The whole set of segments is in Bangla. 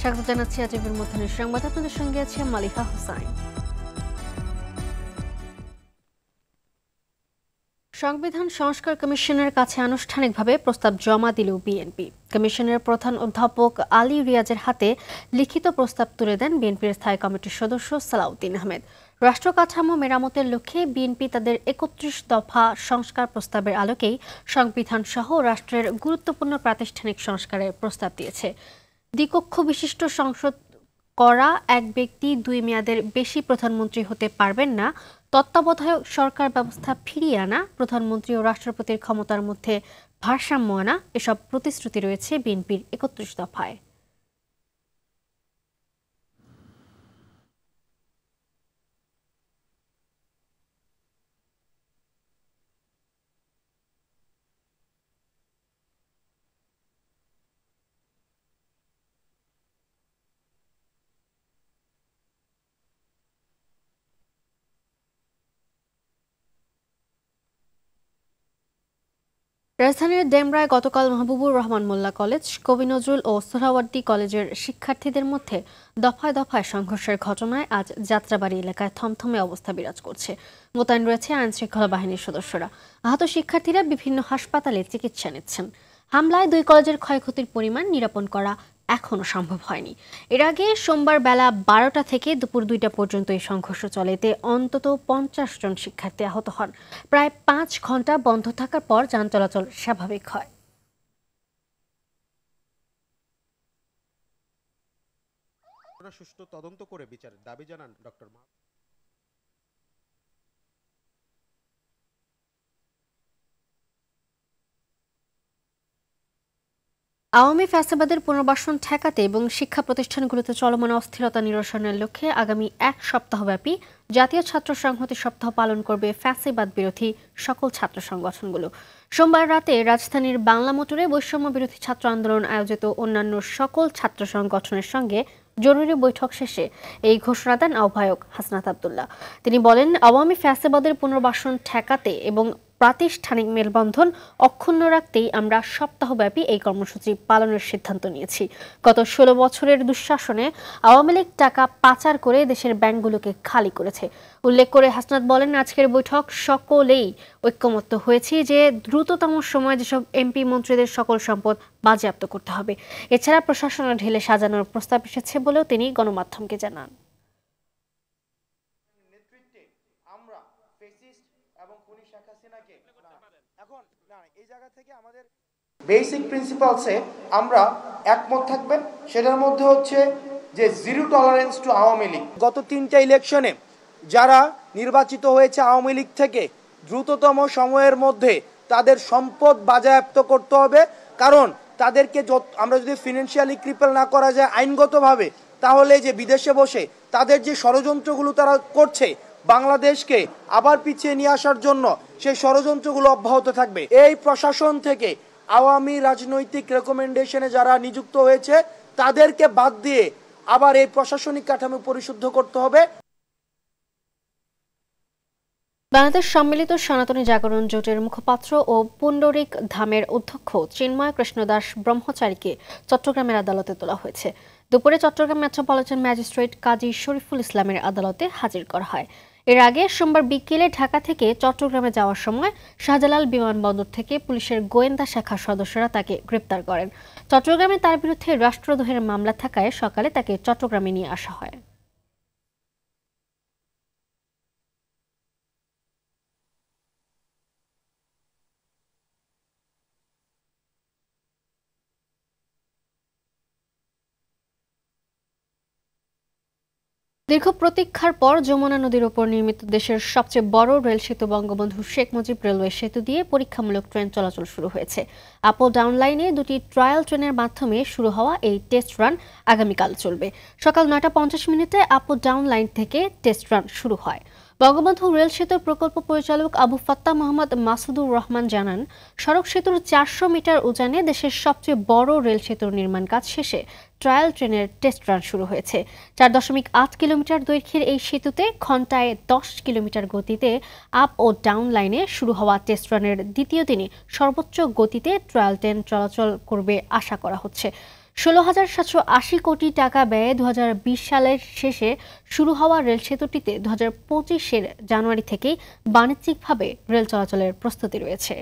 স্বাগত জানাচ্ছি আজিবের মধ্যে সংবাদ। আপনাদের সঙ্গে আছে মালিকা হোসাইন। সংবিধান সংস্কার কমিশনের কাছে আনুষ্ঠানিকভাবে প্রস্তাব জমা দিল বিএনপি। কমিশনের প্রধান অধ্যাপক আলী রিয়াজের হাতে লিখিত প্রস্তাব তুলে দেন বিএনপির স্থায়ী কমিটির সদস্য সালাউদ্দিন আহমেদ। রাষ্ট্র কাঠামো মেরামতের লক্ষ্যে বিএনপি তাদের ৩১ দফা সংস্কার প্রস্তাবের আলোকেই সংবিধান সহ রাষ্ট্রের গুরুত্বপূর্ণ প্রাতিষ্ঠানিক সংস্কারের প্রস্তাব দিয়েছে। দ্বিকক্ষ বিশিষ্ট সংসদ করা এক ব্যক্তি ২ মেয়াদের বেশি প্রধানমন্ত্রী হতে পারবেন না, তত্ত্বাবধায়ক সরকার ব্যবস্থা ফিরিয়ে আনা, প্রধানমন্ত্রী ও রাষ্ট্রপতির ক্ষমতার মধ্যে ভারসাম্য আনা, এসব প্রতিশ্রুতি রয়েছে বিএনপির ৩১ দফায়। রাজধানীর ডেমরায় গতকাল মাহবুবুর রহমান মোল্লা কলেজ, কবি নজরুল ও সোহরাওয়ার্দী কলেজের শিক্ষার্থীদের মধ্যে দফায় দফায় সংঘর্ষের ঘটনায় আজ যাত্রাবাড়ি এলাকায় থমথমে অবস্থা বিরাজ করছে। মোতায়েন রয়েছে আইনশৃঙ্খলা বাহিনীর সদস্যরা। আহত শিক্ষার্থীরা বিভিন্ন হাসপাতালে চিকিৎসা নিচ্ছেন। হামলায় ২ কলেজের ক্ষয়ক্ষতির পরিমাণ নিরূপণ করা এখনও সম্ভব হয়নি। এর আগে সোমবার বেলা ১২টা থেকে দুপুর ২টা পর্যন্ত এই সংঘর্ষ চলে। এতে অন্তত ৫০ জন শিক্ষার্থী আহত হন। প্রায় ৫ ঘন্টা বন্ধ থাকার পর যান চলাচল স্বাভাবিক হয়। সুষ্ঠু তদন্ত করে বিচারের দাবি জানান ডক্টর। আওয়ামী ফ্যাসিবাদের পুনর্বাসন ঠেকাতে এবং শিক্ষা প্রতিষ্ঠানগুলোতে চলমান অস্থিরতা নিরসনের লক্ষ্যে আগামী ১ সপ্তাহব্যাপী জাতীয় ছাত্র সংহতি সপ্তাহ পালন করবে ফ্যাসিবাদ বিরোধী সকল ছাত্র সংগঠনগুলো। সোমবার রাতে রাজধানীর বাংলা মোটরে বৈষম্য বিরোধী ছাত্র আন্দোলন আয়োজিত অন্যান্য সকল ছাত্র সংগঠনের সঙ্গে জরুরি বৈঠক শেষে এই ঘোষণা দেন আহ্বায়ক হাসনাত আব্দুল্লাহ। তিনি বলেন, আওয়ামী ফ্যাসিবাদের পুনর্বাসন ঠেকাতে এবং প্রাতিষ্ঠানিক মেলবন্ধন অক্ষুণ্ণ রাখতেই আমরা সপ্তাহব্যাপী এই কর্মসূচি পালনের সিদ্ধান্ত নিয়েছি। গত ১৬ বছরের দুঃশাসনে আওয়ামী লীগ টাকা পাচার করে দেশের ব্যাংকগুলোকে খালি করেছে। উল্লেখ করে হাসনাত বলেন, আজকের বৈঠক সকলেই ঐক্যমত্য হয়েছি যে দ্রুততম সময়ে যেসব এমপি মন্ত্রীদের সকল সম্পদ বাজেয়াপ্ত করতে হবে। এছাড়া প্রশাসনের ঢেলে সাজানোর প্রস্তাব এসেছে বলেও তিনি গণমাধ্যমকে জানান। বেসিক প্রিন্সিপালসে আমরা একমত থাকবেন। সেটার মধ্যে হচ্ছে যে zero tolerance two Awami League. গত ৩টা ইলেকশনে যারা নির্বাচিত হয়েছে আওয়ামী লীগ থেকে, দ্রুততম সময়ের মধ্যে তাদের সম্পদ বাজেয়াপ্ত করতে হবে। কারণ তাদেরকে আমরা যদি ফিনান্সিয়ালি ক্রিপল না করা যায় আইনগতভাবে, তাহলে যে বিদেশে বসে তাদের যে ষড়যন্ত্রগুলো তারা করছে বাংলাদেশকে আবার পিছিয়ে নিয়ে আসার জন্য, সেই ষড়যন্ত্রগুলো অব্যাহত থাকবে। এই প্রশাসন থেকে আওয়ামী রাজনৈতিক রেকমেন্ডেশনে যারা নিযুক্ত হয়েছে তাদেরকে বাদ দিয়ে আবার এই প্রশাসনিক কাঠামো পরিশুদ্ধ করতে হবে। বাংলাদেশ সম্মিলিত সনাতনী জাগরণ জোটের মুখপাত্র ও পুণ্ডরিক ধামের অধ্যক্ষ চিন্ময় কৃষ্ণ দাস ব্রহ্মচারীকে চট্টগ্রামের আদালতে তোলা হয়েছে। দুপুরে চট্টগ্রাম মেট্রোপলিটন ম্যাজিস্ট্রেট কাজী শরীফুল ইসলামের আদালতে হাজির করা হয়। এর আগে সোমবার বিকেলে ঢাকা থেকে চট্টগ্রামে যাওয়ার সময় শাহজালাল বিমানবন্দর থেকে পুলিশের গোয়েন্দা শাখার সদস্যরা তাকে গ্রেপ্তার করেন। চট্টগ্রামে তার বিরুদ্ধে রাষ্ট্রদ্রোহের মামলা থাকায় সকালে তাকে চট্টগ্রামে নিয়ে আসা হয়। দীর্ঘ প্রতীক্ষার পর যমুনা নদীর ওপর নির্মিত দেশের সবচেয়ে বড় রেল সেতু বঙ্গবন্ধু শেখ মুজিব রেলওয়ে সেতু দিয়ে পরীক্ষামূলক ট্রেন চলাচল শুরু হয়েছে। আপ ও ডাউন লাইনে 2টি ট্রায়াল ট্রেনের মাধ্যমে শুরু হওয়া এই টেস্ট রান আগামীকাল চলবে। সকাল 9টা 50 মিনিটে আপ ও ডাউন লাইন থেকে টেস্ট রান শুরু হয়। বঙ্গবন্ধু রেল সেতুর প্রকল্প পরিচালক আবু ফাত্তাহ মোহাম্মদ মাসুদুর রহমান জানান, সড়ক সেতুর 400 মিটার উজানে দেশের সবচেয়ে বড় রেল সেতুর নির্মাণ কাজ শেষে ট্রায়াল ট্রেনের টেস্ট রান শুরু হয়েছে। 4.8 কিলোমিটার দৈর্ঘ্যের এই সেতুতে ঘন্টায় 10 কিলোমিটার গতিতে আপ ও ডাউন লাইনে শুরু হওয়া টেস্ট রানের দ্বিতীয় দিনে সর্বোচ্চ গতিতে ট্রায়াল ট্রেন চলাচল করবে আশা করা হচ্ছে। 16,780 কোটি টাকা ব্যয়ে 2020 সালের শেষে শুরু হওয়া রেল সেতুটিতে 2025-এর জানুয়ারি থেকেই বাণিজ্যিকভাবে রেল চলাচলের প্রস্তুতি রয়েছে।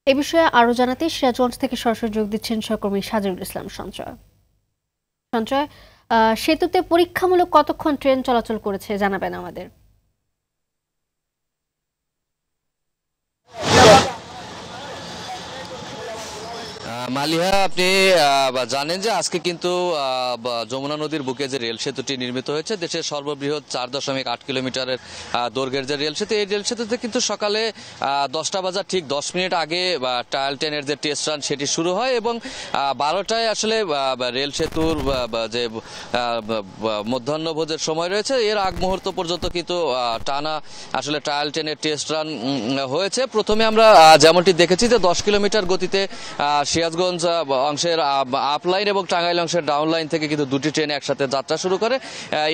এ বিষয়ে আরও জানাতে সিরাজগঞ্জ থেকে সরাসরি যোগ দিচ্ছেন সহকর্মী সাজিরুল ইসলাম সঞ্চয়। সেতুতে পরীক্ষামূলক কতক্ষণ ট্রেন চলাচল করেছে জানাবেন আমাদের। মালিহা, আপনি জানেন যে আজকে কিন্তু যমুনা নদীর বুকে যে রেল সেতুটি নির্মিত হয়েছে, দেশের সর্ববৃহৎ 4.8 কিলোমিটারের দৈর্ঘ্যের যে রেল সেতু, এই রেল সেতুতে কিন্তু সকালে 10টা বাজার ঠিক 10 মিনিট আগে ট্রায়াল ট্রেনের যে টেস্ট রান সেটি শুরু হয় এবং 12টায় আসলে রেল সেতুর যে মধ্যাহ্নভোজের সময় রয়েছে এর আগ মুহূর্ত পর্যন্ত কিন্তু টানা আসলে ট্রায়াল ট্রেনের টেস্ট রান হয়েছে। প্রথমে আমরা যেমনটি দেখেছি যে 10 কিলোমিটার গতিতে সিরাজগঞ্জ অংশের আপ লাইন এবং টাঙ্গাইল অংশের ডাউন লাইন থেকে কিন্তু দুটি ট্রেন একসাথে যাত্রা শুরু করে।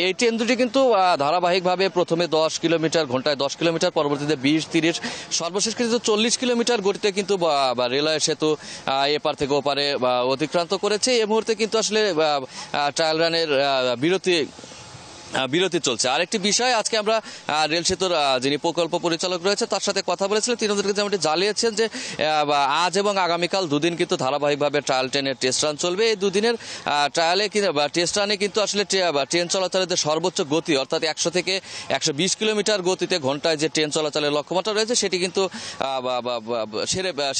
এই ট্রেন দুটি কিন্তু ধারাবাহিকভাবে প্রথমে 10 কিলোমিটার ঘন্টায় 10 কিলোমিটার, পরবর্তীতে 20-30, সর্বশেষ কিন্তু 40 কিলোমিটার গতিতে কিন্তু রেলওয়ে সেতু এপার থেকে ওপারে অতিক্রান্ত করেছে। এই মুহূর্তে কিন্তু আসলে ট্রায়াল রানের বিরতি চলছে। আরেকটি বিষয়, আজকে আমরা রেল সেতুর যিনি প্রকল্প পরিচালক রয়েছে তার সাথে কথা বলেছিলেন। তিনি আমাদেরকে যেমনটি জানিয়েছেন যে আজ এবং আগামীকাল দুদিন কিন্তু ধারাবাহিকভাবে ট্রায়াল ট্রেনের টেস্ট রান চলবে। এই দুদিনের ট্রায়ালে টেস্ট রানে কিন্তু আসলে ট্রেন চলাচলের যে সর্বোচ্চ গতি অর্থাৎ 100 থেকে 120 কিলোমিটার গতিতে ঘন্টায় যে ট্রেন চলাচলের লক্ষ্যমাত্রা রয়েছে সেটি কিন্তু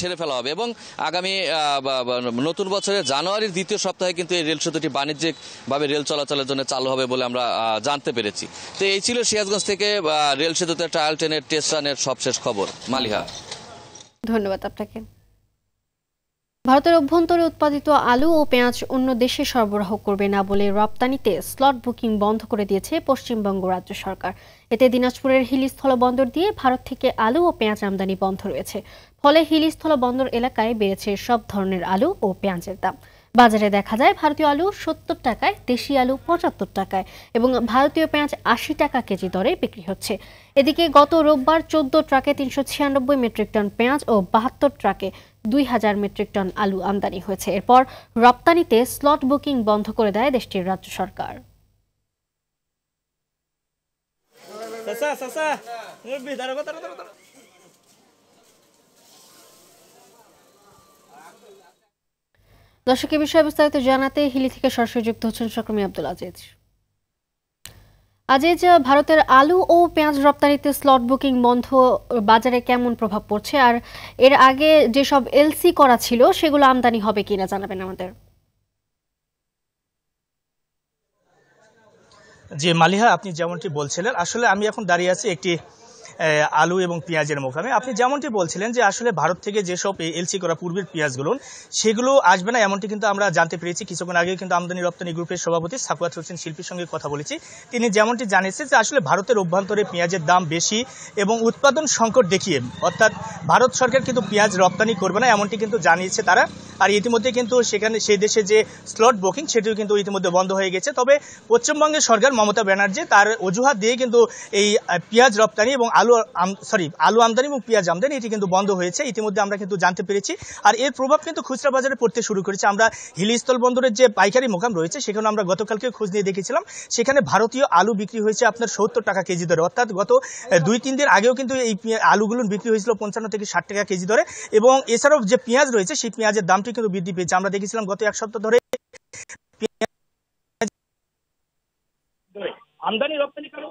সেরে ফেলা হবে এবং আগামী নতুন বছরের জানুয়ারির দ্বিতীয় সপ্তাহে কিন্তু এই রেল সেতুটি বাণিজ্যিকভাবে রেল চলাচলের জন্য চালু হবে বলে আমরা জানতে পেরেছি। তো এই ছিল সিরাজগঞ্জ থেকে রেল সেতুতে ট্রায়াল ট্রেনের টেস্ট রানের সবশেষ খবর। মালিহা, ধন্যবাদ আপনাকে। ভারতের অভ্যন্তরে উৎপাদিত আলু ও পেঁয়াজ অন্য দেশে সরবরাহ করবে না বলে রপ্তানিতে স্লট বুকিং বন্ধ করে দিয়েছে পশ্চিমবঙ্গ রাজ্য সরকার। এতে দিনাজপুরের হিলি স্থলবন্দর দিয়ে ভারত থেকে আলু ও পেঁয়াজ আমদানি বন্ধ রয়েছে। ফলে হিলি স্থলবন্দর এলাকায় বেড়েছে সব ধরনের আলু ও পেঁয়াজের দাম। বাজারে দেখা যায় ভারতীয় আলু 70 টাকায়, দেশি আলু 75 টাকায় এবং ভারতীয় পেঁয়াজ 80 টাকা কেজি দরে বিক্রি হচ্ছে। এদিকে গত রোববার 14 ট্রাকে 396 মেট্রিক টন পেঁয়াজ ও 72 ট্রাকে 2000 মেট্রিক টন আলু আমদানি হয়েছে। এরপর রপ্তানিতে স্লট বুকিং বন্ধ করে দেয় দেশটির রাজ্য সরকার। দর্শকের বিষয়ে বিস্তারিত জানাতে হিলি থেকে সরাসরি যুক্ত হচ্ছেন সহকর্মী আব্দুল আজিজ। আজিজ, ভারতের আলু ও পেঁয়াজ রপ্তানিতে স্লট বুকিং বন্ধ বাজারে কেমন প্রভাব পড়ছে, আর এর আগে যেসব এলসি করা ছিল সেগুলো আমদানি হবে কিনা জানাবেন আমাদের। জি মালিহা, আপনি যেমনটি বলছিলেন, আসলে আমি এখন দাঁড়িয়ে আছি একটি আলু এবং পেঁয়াজের মোকামে। আপনি যেমনটি বলছিলেন যে আসলে ভারত থেকে যেসব এলসি করা পূর্বের পেঁয়াজগুলো সেগুলো আসবে না, এমনটি কিন্তু আমরা জানতে পেরেছি। কিছুক্ষণ আগে কিন্তু আমদানি রপ্তানি গ্রুপের সভাপতি সাকুয়াত হোসেন শিল্পীর সঙ্গে কথা বলেছি। তিনি যেমনটি জানিয়েছেন যে আসলে ভারতের অভ্যন্তরে পেঁয়াজের দাম বেশি এবং উৎপাদন সংকট দেখিয়ে অর্থাৎ ভারত সরকার কিন্তু পেঁয়াজ রপ্তানি করবে না, এমনটি কিন্তু জানিয়েছে তারা। আর ইতিমধ্যে কিন্তু সেখানে সেই দেশে যে স্লট বুকিং সেটিও কিন্তু ইতিমধ্যে বন্ধ হয়ে গেছে। তবে পশ্চিমবঙ্গের সরকার মমতা ব্যানার্জি তার অজুহাত দিয়ে কিন্তু এই পেঁয়াজ রপ্তানি এবং আলু আমদানি এবং পেঁয়াজ আমদানি এটি কিন্তু বন্ধ হয়েছে, ইতিমধ্যে আমরা কিন্তু জানতে পেরেছি। আর এর প্রভাব কিন্তু খুচরা বাজারে পড়তে শুরু করেছে। আমরা হিলি স্থল বন্দরের যে পাইকারি মোকাম রয়েছে সেখানে আমরা গতকালকে খোঁজ নিয়ে দেখেছিলাম, সেখানে ভারতীয় আলু বিক্রি হয়েছে আপনার 70 টাকা কেজি দরে, অর্থাৎ গত 2-3 দিন আগেও কিন্তু এই আলুগুলো বিক্রি হয়েছিল 55 থেকে 60 টাকা কেজি দরে। এবং এছাড়াও যে পেঁয়াজ রয়েছে সেই পেঁয়াজের দামটি কিন্তু বৃদ্ধি পেয়েছে। আমরা দেখেছিলাম গত এক সপ্তাহ ধরে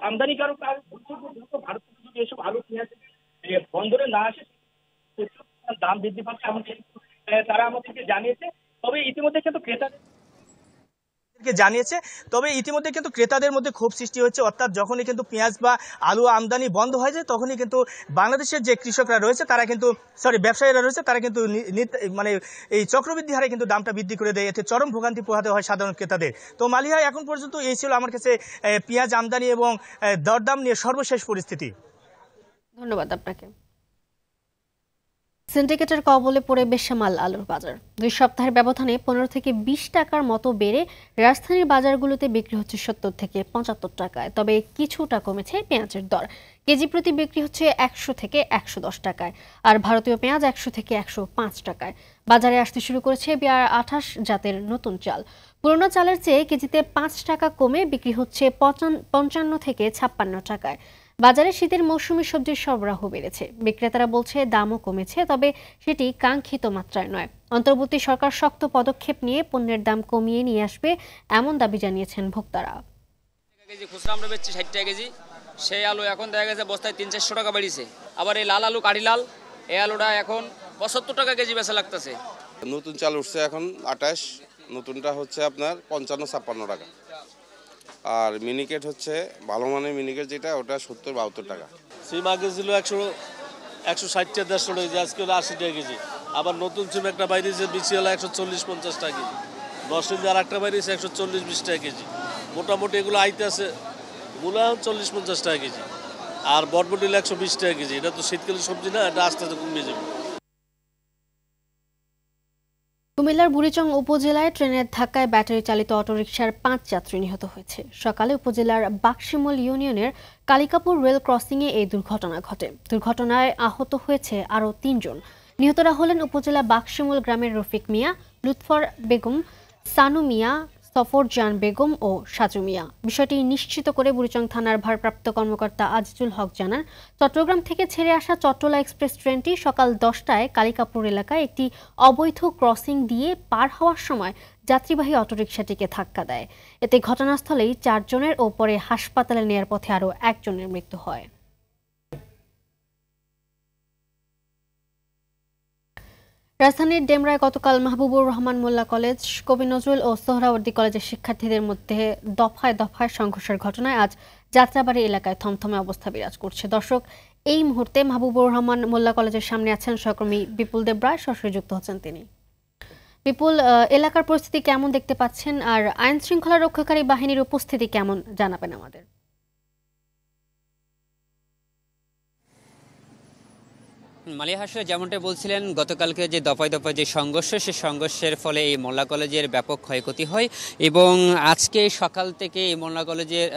আমদানিকারক ভারত থেকে এসব আলু পেঁয়াজ বন্দরে না আসে দাম বৃদ্ধি পাচ্ছে এমন তারা আমাদেরকে জানিয়েছে। তবে ইতিমধ্যে কিন্তু ক্রেতাদের মধ্যে ক্ষোভ সৃষ্টি হচ্ছে, অর্থাৎ যখনই কিন্তু পেঁয়াজ বা আলু আমদানি বন্ধ হয়ে যায় তখনই কিন্তু বাংলাদেশের যে কৃষকরা রয়েছে তারা কিন্তু ব্যবসায়ীরা রয়েছে তারা কিন্তু মানে এই চক্রবৃদ্ধি হারে কিন্তু দামটা বৃদ্ধি করে দেয়, এতে চরম ভোগান্তি পোহাতে হয় সাধারণ ক্রেতাদের। তো মালিহা, এখন পর্যন্ত এই ছিল আমার কাছে পেঁয়াজ আমদানি এবং দরদাম নিয়ে সর্বশেষ পরিস্থিতি। ধন্যবাদ আপনাকে। সিন্ডিকেটের কবলে পড়ে বেসামাল আলুর বাজার 2 সপ্তাহের ব্যবধানে 15 থেকে 20 টাকার মতো বেড়ে রাজধানীর বাজারগুলোতে বিক্রি হচ্ছে 70 থেকে 75 টাকায়। তবে কিছুটা কমেছে পেঁয়াজের দর, কেজি প্রতি বিক্রি হচ্ছে 100 থেকে 110 টাকায়, আর ভারতীয় পেঁয়াজ 100 থেকে 105 টাকায়। বাজারে আসতে শুরু করেছে BR28 জাতের নতুন চাল। পুরনো চালের চেয়ে কেজিতে 5 টাকা কমে বিক্রি হচ্ছে 55 থেকে 56 টাকায়। বাজারে শীতের মৌসুমী সবজির সরবরাহ বেড়েছে, বিক্রেতারা বলছে দামও কমেছে, তবে সেটি কাঙ্ক্ষিত মাত্রায় নয়। অন্তর্বর্তী সরকার শক্ত পদক্ষেপ নিয়ে পণ্যের দাম কমিয়ে নিয়ে আসবে এমন দাবি জানিয়েছেন ভোক্তারা। কেজি খুচরা আমরা বেচছি 60 টাকা কেজি, সেই আলু এখন দেখা গেছে বস্তায় 300-400 টাকা বেড়েছে। আবার এই লাল আলু কাঠি লাল, এই আলুটা এখন 75 টাকা কেজি বেচা লাগতেছে। নতুন চাল উঠছে এখন 28, নতুনটা হচ্ছে আপনার 55-56 টাকা। আর মিনিকেট হচ্ছে ভালো মানের মিনিকেট যেটা, ওটা 70-72 টাকা। সিম আগে ছিল 160 টাকা 150 টাকা কেজি, আজকে হলো 80 টাকা কেজি। আবার নতুন সিম একটা বাইরেছে বিচি হলো 140-50 টাকা কেজি। 10 দিন আর একটা বাইরেছে 140-20 টাকা কেজি। মোটামুটি এগুলো আইতে আছে মূলা 40-50 টাকা কেজি, আর বরবটি 120 টাকা কেজি। এটা তো শীতকালীন সবজি না, এটা আস্তে আস্তে কমে যাবে। কুমিল্লার বুড়িচং উপজেলায় ট্রেনের ধাক্কায় ব্যাটারি চালিত অটোরিকশার 5 যাত্রী নিহত হয়েছে। সকালে উপজেলার বাক্সিমল ইউনিয়নের কালিকাপুর রেল ক্রসিংয়ে এই দুর্ঘটনা ঘটে। দুর্ঘটনায় আহত হয়েছে আরও 3 জন। নিহতরা হলেন উপজেলা বাক্সিমল গ্রামের রফিক মিয়া, লুৎফর বেগম, সানু মিয়া, সফরজান বেগম ও সাজু মিয়া। বিষয়টি নিশ্চিত করে বুড়িচং থানার ভারপ্রাপ্ত কর্মকর্তা আজিজুল হক জানান, চট্টগ্রাম থেকে ছেড়ে আসা চট্টলা এক্সপ্রেস ট্রেনটি সকাল 10টায় কালিকাপুর এলাকায় একটি অবৈধ ক্রসিং দিয়ে পার হওয়ার সময় যাত্রীবাহী অটোরিকশাটিকে ধাক্কা দেয়। এতে ঘটনাস্থলেই 4 জনের ও পরে হাসপাতালে নেয়ার পথে আরও 1 জনের মৃত্যু হয়। রাজধানীর ডেমরায় গতকাল মাহবুবুর রহমান মোল্লা কলেজ, কবি নজরুল ও সোহরাওয়ার্দী কলেজের শিক্ষার্থীদের মধ্যে দফায় দফায় সংঘর্ষের ঘটনায় আজ যাত্রাবাড়ি এলাকায় থমথমে অবস্থা বিরাজ করছে। দর্শক, এই মুহূর্তে মাহবুবুর রহমান মোল্লা কলেজের সামনে আছেন সহকর্মী বিপুল দেবরায়, সরাসরি যুক্ত হচ্ছেন তিনি। বিপুল, এলাকার পরিস্থিতি কেমন দেখতে পাচ্ছেন, আর আইন শৃঙ্খলা রক্ষাকারী বাহিনীর উপস্থিতি কেমন জানাবেন আমাদের? মালিয়া আসলে যেমনটা বলছিলেন, গতকালকে যে দফায় দফায় যে সংঘর্ষ, সেই সংঘর্ষের ফলে এই মোল্লা কলেজের ব্যাপক ক্ষয়ক্ষতি হয় এবং আজকে সকাল থেকে এই মোল্লা কলেজের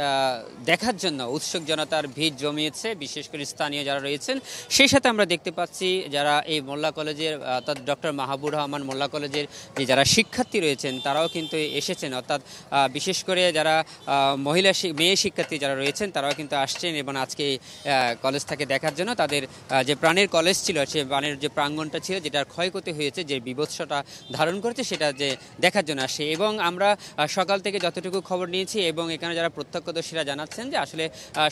দেখার জন্য উৎসুক জনতার ভিড় জমিয়েছে, বিশেষ করে স্থানীয় যারা রয়েছেন। সেই সাথে আমরা দেখতে পাচ্ছি যারা এই মোল্লা কলেজের অর্থাৎ ডক্টর মাহবুবুর রহমান মোল্লা কলেজের যে যারা শিক্ষার্থী রয়েছেন তারাও কিন্তু এসেছেন, অর্থাৎ বিশেষ করে যারা মেয়ে শিক্ষার্থী যারা রয়েছেন তারাও কিন্তু আসছেন এবং আজকে কলেজটাকে দেখার জন্য তাদের যে প্রাণের কলেজ ছিল, সে বানের যে প্রাঙ্গণটা ছিল, যেটার ক্ষয়ক্ষতি হয়েছে, যে বিভৎসটা ধারণ করেছে, সেটা যে দেখার জন্য আসে। এবং আমরা সকাল থেকে যতটুকু খবর নিয়েছি এবং এখানে যারা প্রত্যক্ষদর্শীরা জানাচ্ছেন যে আসলে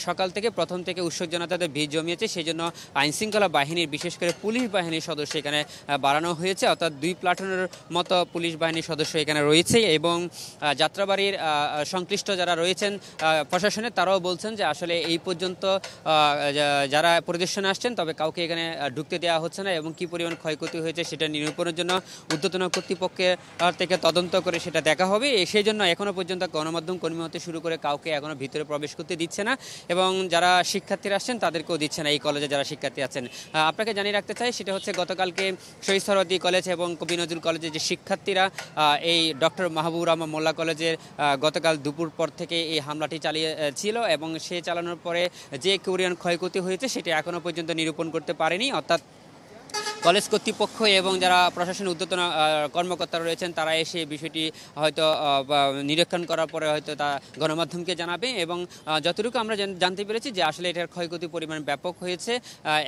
সকাল থেকে প্রথম থেকে উৎসুক জনতাদের ভিড় জমিয়েছে, সেই জন্য আইনশৃঙ্খলা বাহিনীর বিশেষ করে পুলিশ বাহিনীর সদস্য এখানে বাড়ানো হয়েছে, অর্থাৎ 2 প্লাটুনের মতো পুলিশ বাহিনীর সদস্য এখানে রয়েছে। এবং যাত্রাবাড়ির সংশ্লিষ্ট যারা রয়েছেন প্রশাসনের, তারাও বলছেন যে আসলে এই পর্যন্ত যারা পরিদর্শনে আসছেন তবে কাউকে এখানে ঢুকতে দেওয়া হচ্ছে না এবং কি পরিমাণ ক্ষয়ক্ষতি হয়েছে সেটা নিরূপণের জন্য ঊর্ধ্বতন কর্তৃপক্ষের থেকে তদন্ত করে সেটা দেখা হবে। সেই জন্য এখনো পর্যন্ত গণমাধ্যম কর্মী হতে শুরু করে কাউকে এখনো ভিতরে প্রবেশ করতে দিচ্ছে না এবং যারা শিক্ষার্থীরা আসছেন তাদেরকেও দিচ্ছে না। এই কলেজে যারা শিক্ষার্থী আছেন, আপনাকে জানিয়ে রাখতে চাই সেটা হচ্ছে গতকালকে শহীদ সোহরাওয়ার্দী কলেজ এবং কবি নজরুল কলেজের যে শিক্ষার্থীরা এই ডক্টর মাহবুবুর রহমান মোল্লা কলেজের গতকাল দুপুর পর থেকে এই হামলাটি চালিয়েছিল এবং সে চালানোর পরে যে পরিমাণ ক্ষয়ক্ষতি হয়েছে সেটা এখনো পর্যন্ত নিরূপণ করতে পারেনি। অর্থাৎ কলেজ কর্তৃপক্ষ এবং যারা প্রশাসন ঊর্ধ্বতন কর্মকর্তারা রয়েছেন তারা এসে বিষয়টি হয়তো নিরীক্ষণ করার পরে হয়তো তা গণমাধ্যমকে জানাবে। এবং যতটুকু আমরা জানতে পেরেছি যে আসলে এটার ক্ষয়ক্ষতির পরিমাণ ব্যাপক হয়েছে।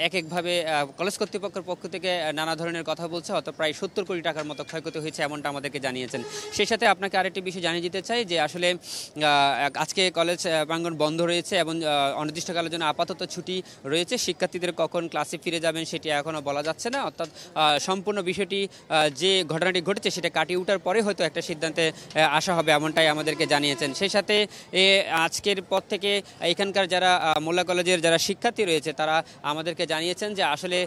একভাবে কলেজ কর্তৃপক্ষের পক্ষ থেকে নানা ধরনের কথা বলছে, হয়তো প্রায় 70 কোটি টাকার মতো ক্ষয়ক্ষতি হয়েছে এমনটা আমাদেরকে জানিয়েছেন। সেই সাথে আপনাকে আরেকটি বিষয় জানিয়ে দিতে চাই যে আসলে আজকে কলেজ প্রাঙ্গণ বন্ধ রয়েছে এবং অনির্দিষ্টকালের জন্য আপাতত ছুটি রয়েছে। শিক্ষার্থীদের কখন ক্লাসে ফিরে যাবেন সেটি এখনও বলা যাচ্ছে না। অর্থাৎ সম্পূর্ণ বিষয়টি যে ঘটনাটি ঘটেছে সেটা কাটিয়ে ওঠার পরে হয়তো একটা সিদ্ধান্তে আসা হবে, এমনটাই আমাদেরকে জানিয়েছেন। সেই সাথে আজকের পর থেকে এখানকার যারা মোল্লা কলেজের যারা শিক্ষার্থী রয়েছে তারা আমাদেরকে জানিয়েছেন যে আসলে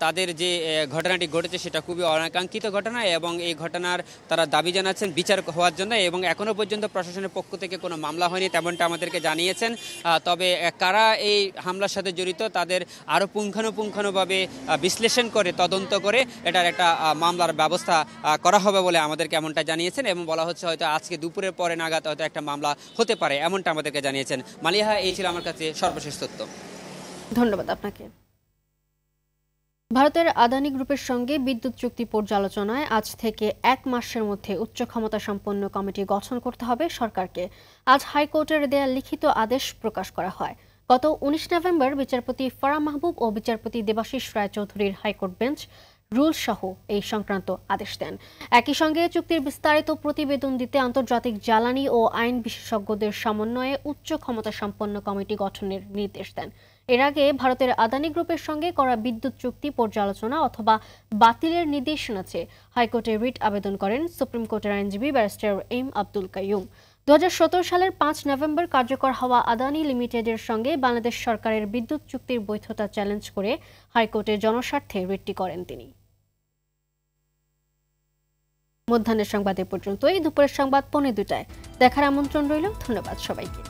তাদের যে ঘটনাটি ঘটেছে সেটা খুবই অনাকাঙ্ক্ষিত ঘটনা এবং এই ঘটনার তারা দাবি জানাচ্ছেন বিচার হওয়ার জন্য এবং এখনও পর্যন্ত প্রশাসনের পক্ষ থেকে কোনো মামলা হয়নি তেমনটা আমাদেরকে জানিয়েছেন। তবে কারা এই হামলার সাথে জড়িত তাদের আরও পুঙ্খানুপুঙ্খানুভাবে বিশ্লেষণ করে তদন্ত করে এটার একটা মামলার ব্যবস্থা করা হবে বলে আমাদেরকে এমনটা জানিয়েছেন এবং বলা হচ্ছে হয়তো আজকে দুপুরের পরে নাগাদ হয়তো একটা মামলা হতে পারে এমনটা আমাদেরকে জানিয়েছেন। মালিহা, এই ছিল আমার কাছে সর্বশেষ তথ্য। ধন্যবাদ আপনাকে। ভারতের আদানি গ্রুপের সঙ্গে বিদ্যুৎ চুক্তি পর্যালোচনায় আজ থেকে 1 মাসের মধ্যে উচ্চ ক্ষমতা সম্পন্ন কমিটি গঠন করতে হবে সরকারকে। আজ হাইকোর্টের দেয়া লিখিত আদেশ প্রকাশ করা হয়। গত 19 নভেম্বর বিচারপতি ফারাহ মাহবুব ও বিচারপতি দেবাশিস রায়চৌধুরীর হাইকোর্ট বেঞ্চ রুল সহ এই সংক্রান্ত আদেশ দেন। একই সঙ্গে চুক্তির বিস্তারিত প্রতিবেদন দিতে আন্তর্জাতিক জ্বালানি ও আইন বিশেষজ্ঞদের সমন্বয়ে উচ্চ ক্ষমতা সম্পন্ন কমিটি গঠনের নির্দেশ দেন। এর আগে ভারতের আদানি গ্রুপের সঙ্গে করা বিদ্যুৎ চুক্তি পর্যালোচনা অথবা বাতিলের নির্দেশনা চেয়ে হাইকোর্টে রিট আবেদন করেন সুপ্রিম কোর্টের আইনজীবী ব্যারিস্টার এম আব্দুল কাইয়ুম। 2017 সালের 5 নভেম্বর কার্যকর হওয়া আদানি লিমিটেডের সঙ্গে বাংলাদেশ সরকারের বিদ্যুৎ চুক্তির বৈধতা চ্যালেঞ্জ করে হাইকোর্টে জনস্বার্থে রিটটি করেন তিনি। মধ্যাহ্নের সংবাদ এ পর্যন্তই। দুপুরের সংবাদ 2:45 দেখার আমন্ত্রণ রইল। ধন্যবাদ সবাইকে।